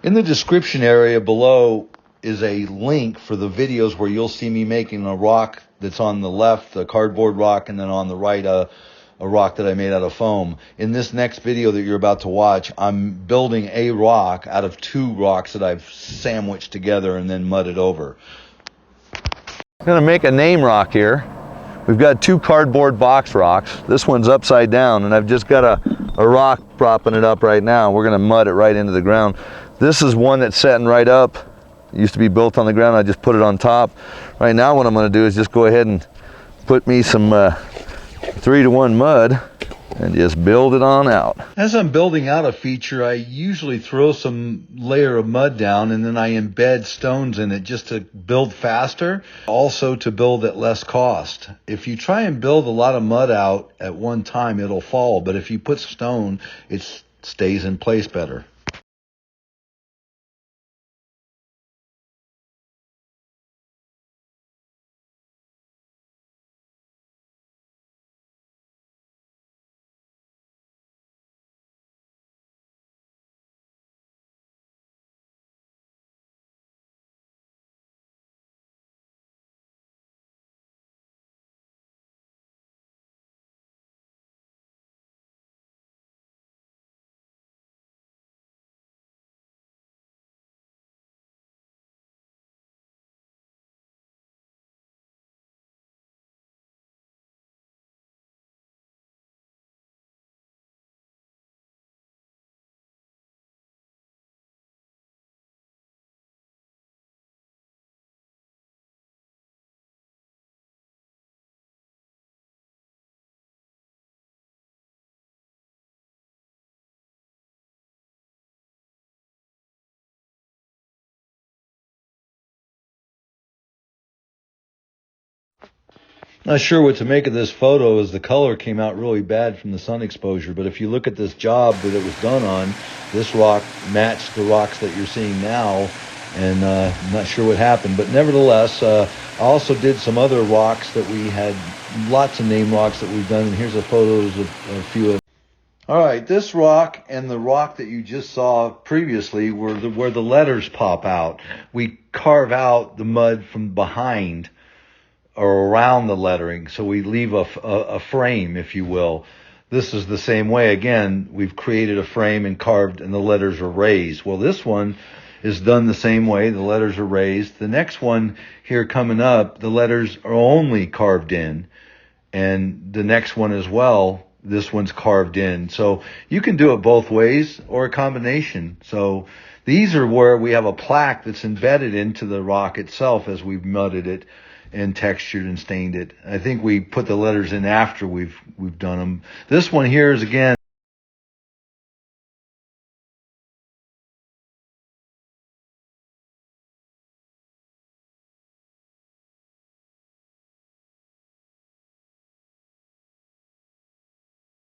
In the description area below is a link for the videos where you'll see me making a rock that's on the left, a cardboard rock, and then on the right, a rock that I made out of foam. In this next video that you're about to watch, I'm building a rock out of two rocks that I've sandwiched together and then mudded over. I'm going to make a name rock here. We've got two cardboard box rocks. This one's upside down, and I've just got a rock propping it up right now. We're going to mud it right into the ground. This is one that's setting right up. It used to be built on the ground. I just put it on top. Right now what I'm going to do is just go ahead and put me some 3-to-1 mud and just build it on out. As I'm building out a feature, I usually throw some layer of mud down and then I embed stones in it just to build faster, also to build at less cost. If you try and build a lot of mud out at one time, it'll fall, but if you put stone, it stays in place better. Not sure what to make of this photo, as the color came out really bad from the sun exposure, but if you look at this job that it was done on, this rock matched the rocks that you're seeing now, and I'm not sure what happened, but nevertheless, I also did some other rocks that we had, lots of name rocks that we've done, and here's the photos of a few of them. All right, this rock and the rock that you just saw previously were where the letters pop out. We carve out the mud from behind or around the lettering, so we leave a frame, if you will. This is the same way. Again, we've created a frame and carved, and the letters are raised. Well, this one is done the same way. The letters are raised. The next one here coming up, the letters are only carved in, and the next one as well, this one's carved in. So you can do it both ways or a combination. So these are where we have a plaque that's embedded into the rock itself as we've mudded it and textured and stained it. I think we put the letters in after we've done them. This one here is, again,